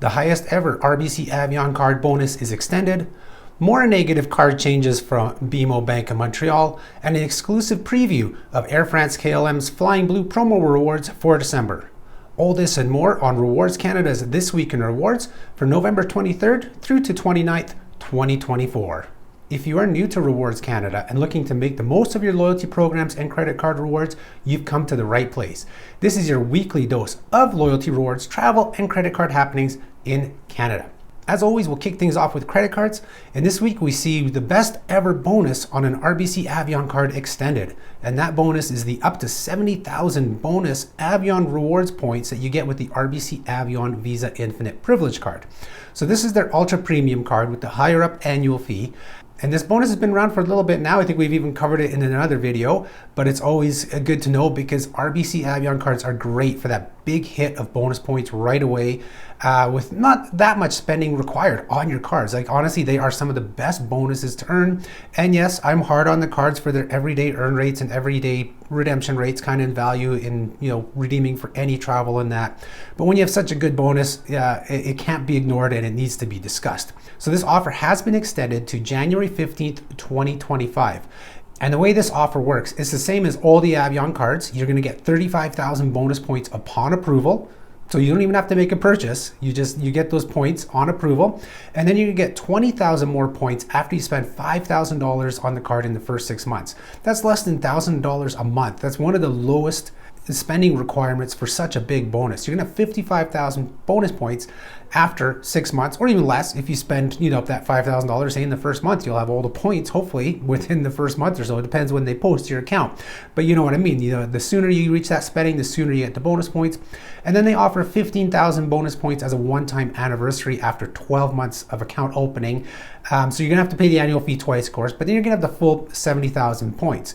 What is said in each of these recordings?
The highest ever RBC Avion card bonus is extended, more negative card changes from BMO Bank of Montreal, and an exclusive preview of Air France-KLM's Flying Blue promo rewards for December. All this and more on RWRDS Canada's This Week in Rewards for November 23rd through to 29th, 2024. If you are new to RWRDS Canada and looking to make the most of your loyalty programs and credit card rewards, you've come to the right place. This is your weekly dose of loyalty rewards, travel, and credit card happenings in Canada. As always, we'll kick things off with credit cards, and this week we see the best ever bonus on an RBC Avion card extended, and that bonus is the up to 70,000 bonus Avion rewards points that you get with the RBC Avion Visa Infinite Privilege card. So this is their ultra premium card with the higher up annual fee. And this bonus has been around for a little bit now. I think we've even covered it in another video, but it's always good to know because RBC Avion cards are great for that big hit of bonus points right away with not that much spending required on your cards. Like honestly, they are some of the best bonuses to earn. And yes, I'm hard on the cards for their everyday earn rates and everyday redemption rates kind of in value in, redeeming for any travel and that. But when you have such a good bonus, it can't be ignored and it needs to be discussed. So this offer has been extended to January 15th, 2025. And the way this offer works is the same as all the Avion cards. You're going to get 35,000 bonus points upon approval. So you don't even have to make a purchase. You get those points on approval. And then you can get 20,000 more points after you spend $5,000 on the card in the first 6 months. That's less than $1,000 a month. That's one of the lowest spending requirements for such a big bonus. You're gonna have 55,000 bonus points after 6 months, or even less if you spend that $5,000 say in the first month. You'll have all the points hopefully within the first month or so. It depends when they post your account, but you know what I mean. The sooner you reach that spending, the sooner you get the bonus points. And then they offer 15,000 bonus points as a one-time anniversary after 12 months of account opening. So you're gonna have to pay the annual fee twice, of course, but then you're gonna have the full 70,000 points.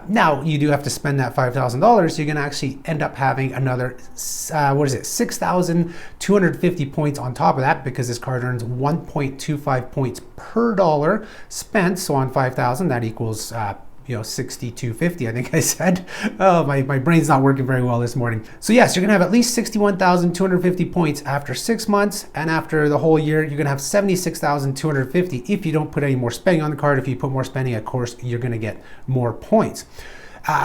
Now you do have to spend that $5,000. You're going to actually end up having another 6,250 points on top of that, because this card earns 1.25 points per dollar spent. So on 5,000, that equals 62.50, I think I said. Oh, my brain's not working very well this morning. So yes, you're gonna have at least 61,250 points after 6 months, and after the whole year, you're gonna have 76,250 if you don't put any more spending on the card. If you put more spending, of course, you're gonna get more points.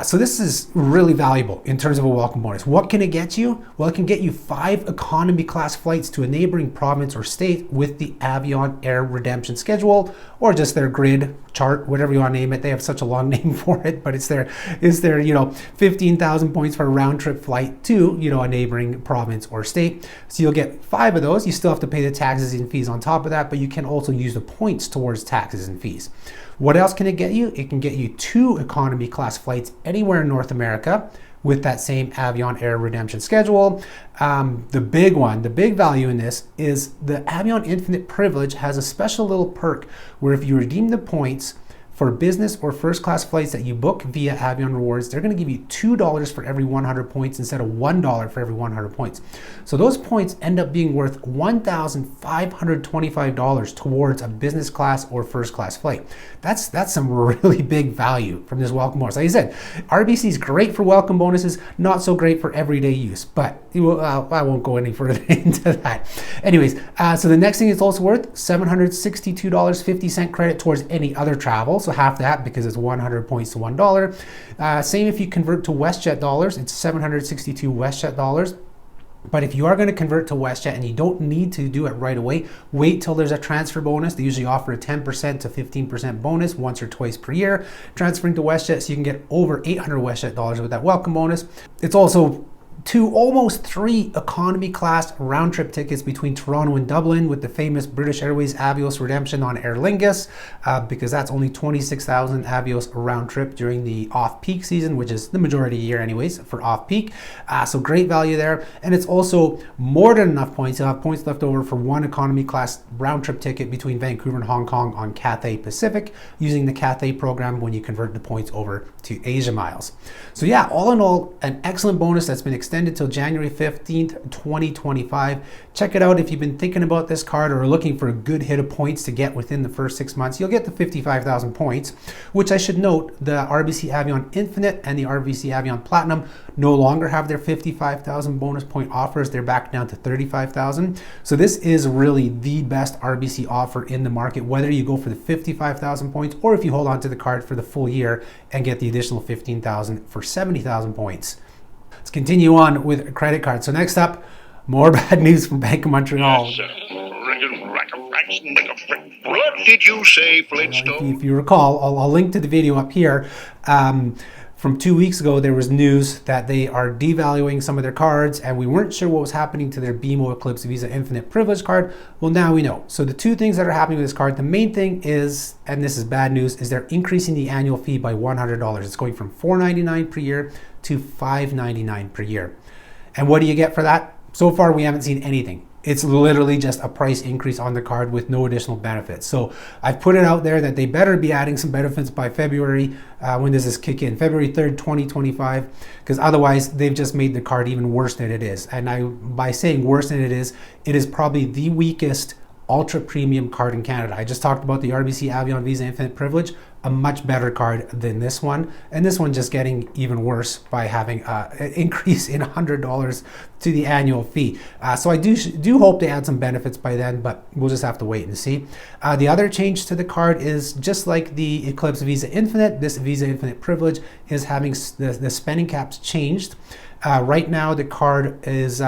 So this is really valuable in terms of a welcome bonus. What can it get you? Well, it can get you 5 economy class flights to a neighboring province or state with the Avion Air redemption schedule, or just their grid chart, whatever you want to name it. They have such a long name for it, but it's their 15,000 points for a round trip flight to a neighboring province or state. So you'll get 5 of those. You still have to pay the taxes and fees on top of that, but you can also use the points towards taxes and fees. What else can it get you? It can get you 2 economy class flights anywhere in North America with that same Avion Air redemption schedule. The big one, the big value in this is the Avion Infinite Privilege has a special little perk where if you redeem the points for business or first class flights that you book via Avion Rewards, they're going to give you $2 for every 100 points instead of $1 for every 100 points. So those points end up being worth $1,525 towards a business class or first class flight. That's some really big value from this welcome bonus. Like I said, RBC is great for welcome bonuses, not so great for everyday use, but I won't go any further into that. Anyways, so the next thing it's also worth $762.50 credit towards any other travel. So half that, because it's 100 points to $1. Same if you convert to WestJet dollars, it's 762 WestJet dollars. But if you are going to convert to WestJet and you don't need to do it right away, wait till there's a transfer bonus. They usually offer a 10% to 15% bonus once or twice per year transferring to WestJet, so you can get over 800 WestJet dollars with that welcome bonus. It's also 2, almost 3 economy class round trip tickets between Toronto and Dublin with the famous British Airways Avios redemption on Aer Lingus, because that's only 26,000 Avios round trip during the off-peak season, which is the majority of the year anyways for off-peak. So great value there. And it's also more than enough points. You'll have points left over for 1 economy class round trip ticket between Vancouver and Hong Kong on Cathay Pacific using the Cathay program when you convert the points over to Asia Miles. So yeah, all in all, an excellent bonus that's been extended till January 15th, 2025. Check it out if you've been thinking about this card or are looking for a good hit of points to get within the first 6 months. You'll get the 55,000 points, which I should note, the RBC Avion Infinite and the RBC Avion Platinum no longer have their 55,000 bonus point offers. They're back down to 35,000. So this is really the best RBC offer in the market, whether you go for the 55,000 points or if you hold on to the card for the full year and get the additional 15,000 for 70,000 points. Let's continue on with a credit card. So next up, more bad news from Bank of Montreal. Yes, what did you say, Flintstone? If you recall, I'll link to the video up here. From 2 weeks ago, there was news that they are devaluing some of their cards, and we weren't sure what was happening to their BMO Eclipse Visa Infinite Privilege card. Well, now we know. So the two things that are happening with this card, the main thing is, and this is bad news, is they're increasing the annual fee by $100. It's going from $4.99 per year to $5.99 per year. And what do you get for that? So far, we haven't seen anything. It's literally just a price increase on the card with no additional benefits. So I've put it out there that they better be adding some benefits by February. When does this kick in? February 3rd, 2025, because otherwise they've just made the card even worse than it is. And by saying worse than it is probably the weakest ultra premium card in Canada. I just talked about the RBC Avion Visa Infinite Privilege, a much better card than this one, and this one just getting even worse by having an increase in $100 to the annual fee. So I do hope they add some benefits by then, but we'll just have to wait and see. The other change to the card is just like the Eclipse Visa Infinite, this Visa Infinite Privilege is having the spending caps changed. Right now, the card has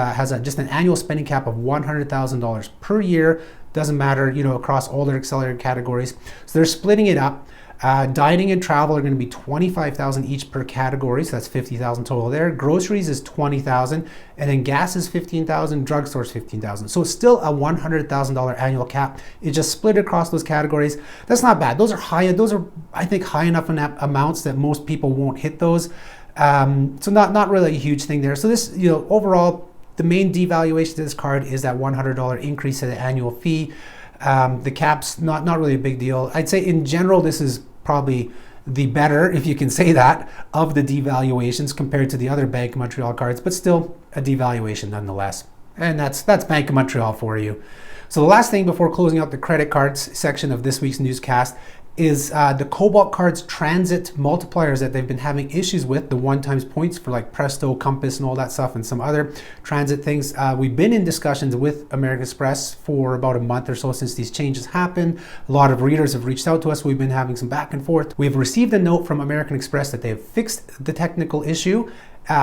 just an annual spending cap of $100,000 per year. Doesn't matter, across all their accelerated categories. So they're splitting it up. Dining and travel are going to be $25,000 each per category, so that's $50,000 total there. Groceries is $20,000, and then gas is $15,000, drugstores $15,000. So it's still a $100,000 annual cap. It just split across those categories. That's not bad. Those are high. Those are, I think, high enough amounts that most people won't hit those. So not really a huge thing there. So this, overall, the main devaluation to this card is that $100 increase to the annual fee. The cap's not really a big deal. I'd say in general, this is probably the better, if you can say that, of the devaluations compared to the other Bank of Montreal cards, but still a devaluation nonetheless. And that's Bank of Montreal for you. So the last thing before closing out the credit cards section of this week's newscast is the Cobalt Card's transit multipliers that they've been having issues with, the one-times points for like Presto, Compass, and all that stuff, and some other transit things. We've been in discussions with American Express for about a month or so since these changes happened. A lot of readers have reached out to us. We've been having some back and forth. We've received a note from American Express that they have fixed the technical issue.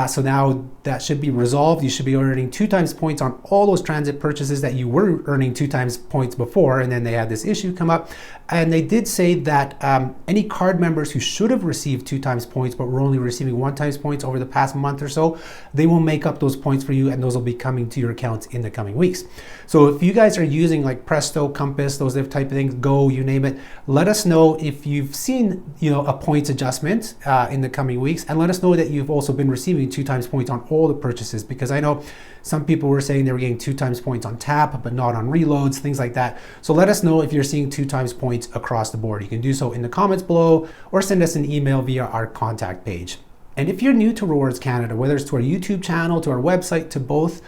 So now that should be resolved. You should be earning 2 times points on all those transit purchases that you were earning 2 times points before, and then they had this issue come up. And they did say that any card members who should have received 2 times points but were only receiving 1 times points over the past month or so, they will make up those points for you, and those will be coming to your accounts in the coming weeks. So if you guys are using like Presto, Compass, those type of things, Go, you name it, let us know if you've seen a points adjustment in the coming weeks, and let us know that you've also been receiving 2 times points on all the purchases, because I know some people were saying they were getting 2 times points on tap but not on reloads, things like that. So let us know if you're seeing 2 times points across the board. You can do so in the comments below or send us an email via our contact page. And if you're new to RWRDS Canada, whether it's to our YouTube channel, to our website, to both,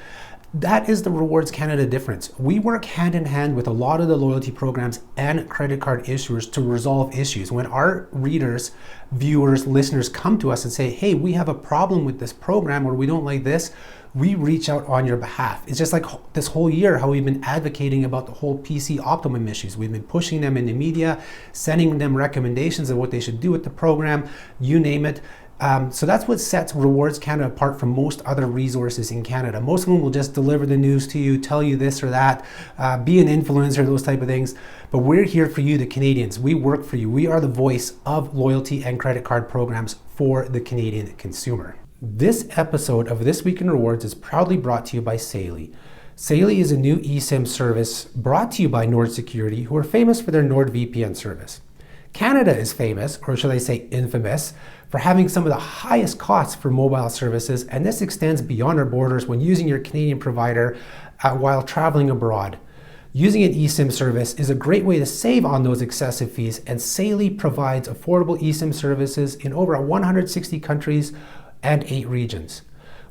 that is the RWRDS Canada difference. We work hand in hand with a lot of the loyalty programs and credit card issuers to resolve issues. When our readers, viewers, listeners come to us and say, hey, we have a problem with this program or we don't like this, we reach out on your behalf. It's just like this whole year how we've been advocating about the whole PC Optimum issues. We've been pushing them in the media, sending them recommendations of what they should do with the program, you name it. So that's what sets RWRDS Canada apart from most other resources in Canada. Most of them will just deliver the news to you, tell you this or that, be an influencer, those type of things. But we're here for you, the Canadians. We work for you. We are the voice of loyalty and credit card programs for the Canadian consumer. This episode of This Week in RWRDS is proudly brought to you by Saily. Saily is a new eSIM service brought to you by Nord Security, who are famous for their NordVPN service. Canada is famous, or should I say infamous, for having some of the highest costs for mobile services, and this extends beyond our borders when using your Canadian provider while traveling abroad. Using an eSIM service is a great way to save on those excessive fees, and Saily provides affordable eSIM services in over 160 countries and 8 regions.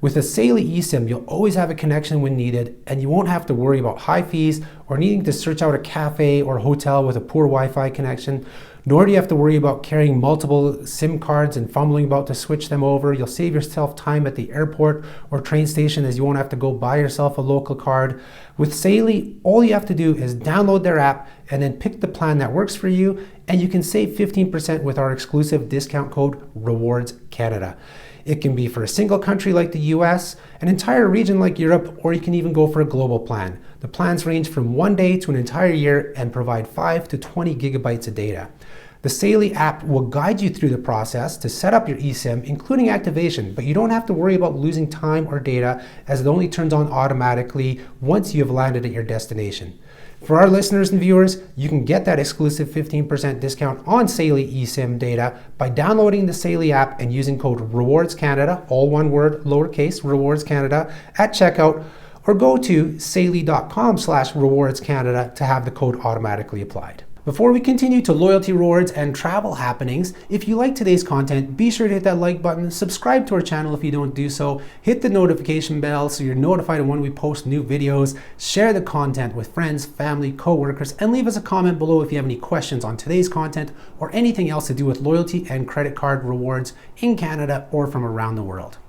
With a Saily eSim, you'll always have a connection when needed, and you won't have to worry about high fees or needing to search out a cafe or hotel with a poor Wi-Fi connection, nor do you have to worry about carrying multiple SIM cards and fumbling about to switch them over. You'll save yourself time at the airport or train station, as you won't have to go buy yourself a local card. With Saily, all you have to do is download their app and then pick the plan that works for you, and you can save 15% with our exclusive discount code RWRDS Canada. It can be for a single country like the US, an entire region like Europe, or you can even go for a global plan. The plans range from 1 day to an entire year and provide 5 to 20 gigabytes of data. The Saily app will guide you through the process to set up your eSIM, including activation, but you don't have to worry about losing time or data, as it only turns on automatically once you have landed at your destination. For our listeners and viewers, you can get that exclusive 15% discount on Saily eSIM data by downloading the Saily app and using code RWRDS Canada, all one word, lowercase, RWRDS Canada, at checkout, or go to saily.com/RWRDS Canada to have the code automatically applied. Before we continue to loyalty rewards and travel happenings, if you like today's content, be sure to hit that like button, subscribe to our channel if you don't do so, hit the notification bell so you're notified when we post new videos, share the content with friends, family, co-workers, and leave us a comment below if you have any questions on today's content or anything else to do with loyalty and credit card rewards in Canada or from around the world.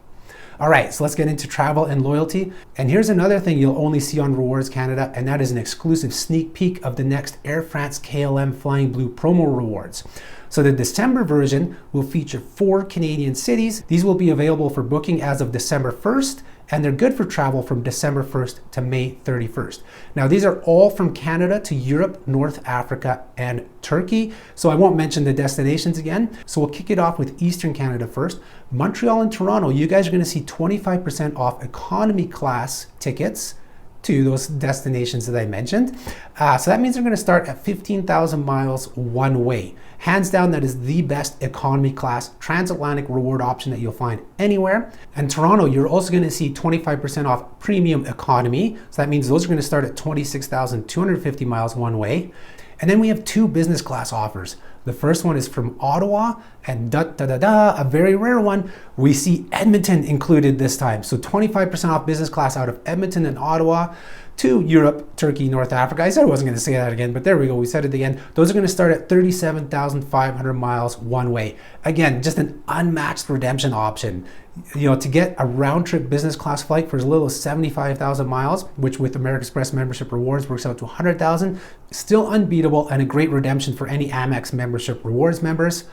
All right, so let's get into travel and loyalty. And here's another thing you'll only see on RWRDS Canada, and that is an exclusive sneak peek of the next Air France KLM Flying Blue promo rewards. So the December version will feature 4 Canadian cities. These will be available for booking as of December 1st, and they're good for travel from December 1st to May 31st. Now, these are all from Canada to Europe, North Africa, and Turkey. So I won't mention the destinations again. So we'll kick it off with Eastern Canada first. Montreal and Toronto, you guys are going to see 25% off economy class tickets to those destinations that I mentioned. So that means they're going to start at 15,000 miles one way. Hands down, that is the best economy class transatlantic reward option that you'll find anywhere. And Toronto, you're also going to see 25% off premium economy. So that means those are going to start at 26,250 miles one way. And then we have 2 business class offers. The first one is from Ottawa, and a very rare one, we see Edmonton included this time. So 25% off business class out of Edmonton and Ottawa to Europe, Turkey, North Africa. I said I wasn't going to say that again, but there we go. We said it again. Those are going to start at 37,500 miles one way. Again, just an unmatched redemption option. You know, to get a round trip business class flight for as little as 75,000 miles, which with American Express membership rewards works out to 100,000, still unbeatable and a great redemption for any Amex membership rewards members.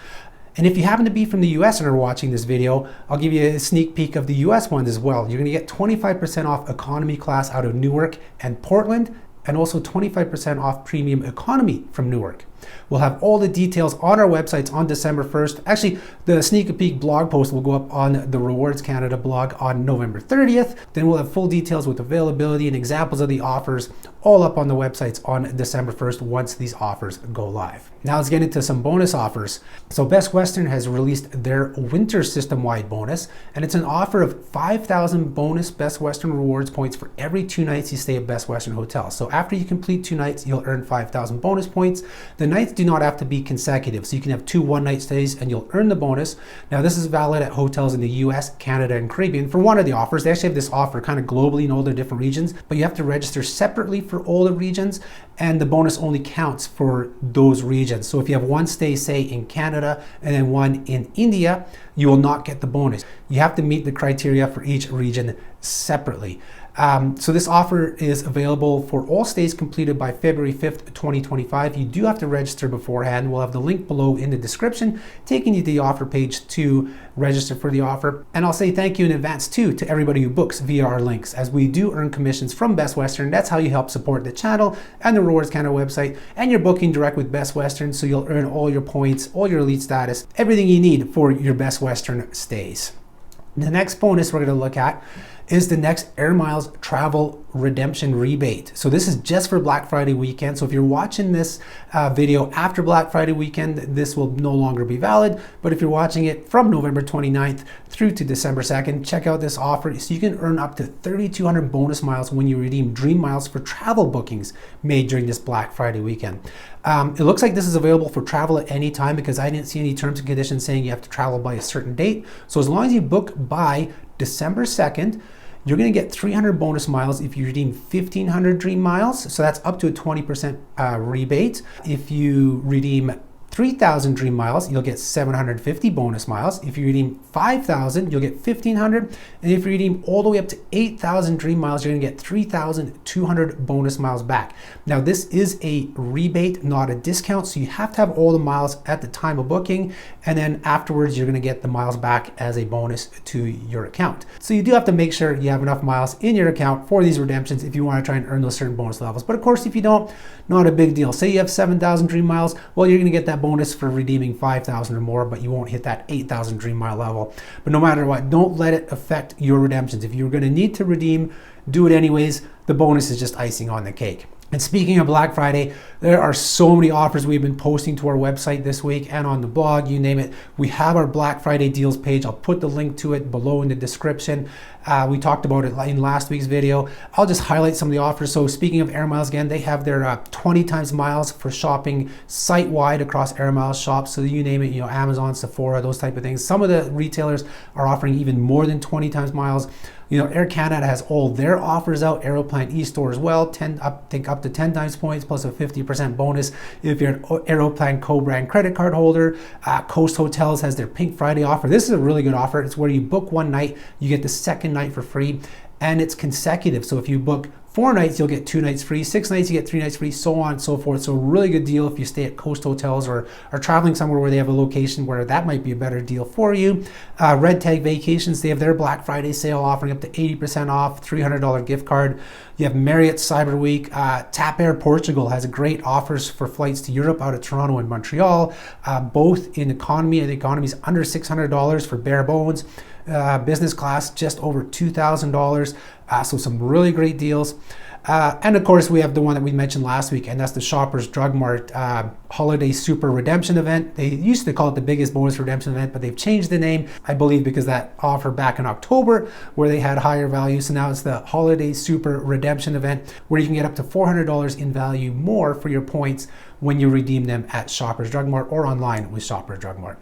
And if you happen to be from the US and are watching this video, I'll give you a sneak peek of the US ones as well. You're going to get 25% off economy class out of Newark and Portland, and also 25% off premium economy from Newark. We'll have all the details on our websites on December 1st. Actually, the sneak peek blog post will go up on the RWRDS Canada blog on November 30th. Then we'll have full details with availability and examples of the offers all up on the websites on December 1st once these offers go live. Now let's get into some bonus offers. So Best Western has released their winter system-wide bonus, and it's an offer of 5,000 bonus Best Western rewards points for every 2 nights you stay at Best Western Hotel. So after you complete 2 nights, you'll earn 5,000 bonus points. The nights do not have to be consecutive, so you can have 2 one-night stays and you'll earn the bonus. Now this is valid at hotels in the US, Canada, and Caribbean. For one of the offers, they actually have this offer kind of globally in all their different regions, but you have to register separately for all the regions, and the bonus only counts for those regions. So if you have one stay, say, in Canada and then one in India, you will not get the bonus. You have to meet the criteria for each region separately. So this offer is available for all stays completed by February 5th, 2025. You do have to register beforehand. We'll have the link below in the description, taking you to the offer page to register for the offer. And I'll say thank you in advance too to everybody who books via our links, as we do earn commissions from Best Western. That's how you help support the channel and the RWRDS Canada website, and you're booking direct with Best Western, so you'll earn all your points, all your elite status, everything you need for your Best Western stays. The next bonus we're going to look at is the next Air Miles travel redemption rebate. So this is just for Black Friday weekend. So if you're watching this video after Black Friday weekend, this will no longer be valid. But if you're watching it from November 29th through to December 2nd, check out this offer so you can earn up to 3,200 bonus miles when you redeem Dream Miles for travel bookings made during this Black Friday weekend. It looks like this is available for travel at any time, because I didn't see any terms and conditions saying you have to travel by a certain date. So as long as you book by December 2nd, you're going to get 300 bonus miles if you redeem 1,500 Dream miles. So that's up to a 20% rebate. If you redeem 3,000 Dream miles, you'll get 750 bonus miles. If you redeem 5,000, you'll get 1,500. And if you redeem all the way up to 8,000 Dream miles, you're gonna get 3,200 bonus miles back. Now, this is a rebate, not a discount. So you have to have all the miles at the time of booking. And then afterwards, you're gonna get the miles back as a bonus to your account. So you do have to make sure you have enough miles in your account for these redemptions if you wanna try and earn those certain bonus levels. But of course, if you don't, not a big deal. Say you have 7,000 Dream miles, well, you're gonna get that bonus for redeeming 5,000 or more, but you won't hit that 8,000 Dream mile level. But no matter what, don't let it affect your redemptions. If you're going to need to redeem, do it anyways. The bonus is just icing on the cake. And speaking of Black Friday, there are so many offers we've been posting to our website this week and on the blog, you name it. We have our Black Friday deals page. I'll put the link to it below in the description. We talked about it in last week's video. I'll just highlight some of the offers. So speaking of Air Miles again, they have their 20 times miles for shopping site-wide across Air Miles shops. So you name it, Amazon, Sephora, those type of things. Some of the retailers are offering even more than 20 times miles. Air Canada has all their offers out. Aeroplan eStore as well, up to 10 times points plus a 50% bonus if you're an Aeroplan co-brand credit card holder. Coast Hotels has their Pink Friday offer. This is a really good offer. It's where you book one night, you get the second night for free, and it's consecutive. So if you book 4 nights, you'll get 2 nights free. 6 nights, you get 3 nights free, so on and so forth. So a really good deal if you stay at Coast Hotels or are traveling somewhere where they have a location where that might be a better deal for you. Red Tag Vacations, they have their Black Friday sale offering up to 80% off, $300 gift card. You have Marriott Cyber Week. TAP Air Portugal has great offers for flights to Europe out of Toronto and Montreal, both in economy. The economy is under $600 for bare bones. Business class just over $2,000. So some really great deals. And of course, we have the one that we mentioned last week, and that's the Shoppers Drug Mart Holiday Super Redemption Event. They used to call it the Biggest Bonus Redemption Event, but they've changed the name, I believe, because that offer back in October where they had higher value. So now it's the Holiday Super Redemption Event where you can get up to $400 in value more for your points when you redeem them at Shoppers Drug Mart or online with Shoppers Drug Mart.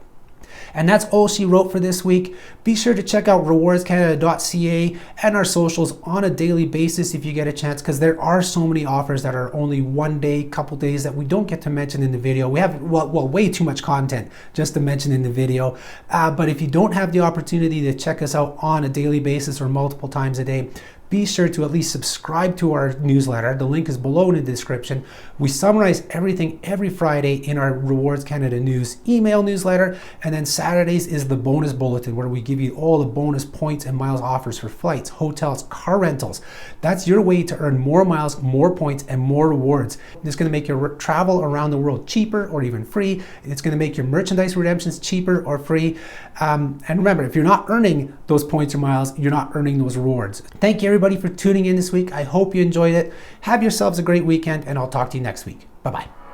And that's all she wrote for this week. Be sure to check out RWRDSCanada.ca and our socials on a daily basis if you get a chance, because there are so many offers that are only one day, couple days that we don't get to mention in the video. We have, way too much content just to mention in the video. But if you don't have the opportunity to check us out on a daily basis or multiple times a day, be sure to at least subscribe to our newsletter. The link is below in the description. We summarize everything every Friday in our Rewards Canada News email newsletter. And then Saturdays is the bonus bulletin where we give you all the bonus points and miles offers for flights, hotels, car rentals. That's your way to earn more miles, more points, and more rewards. It's going to make your travel around the world cheaper or even free. It's going to make your merchandise redemptions cheaper or free. And remember, if you're not earning those points or miles, you're not earning those rewards. Thank you, everybody, for tuning in this week. I hope you enjoyed it. Have yourselves a great weekend, and I'll talk to you next week. Bye-bye.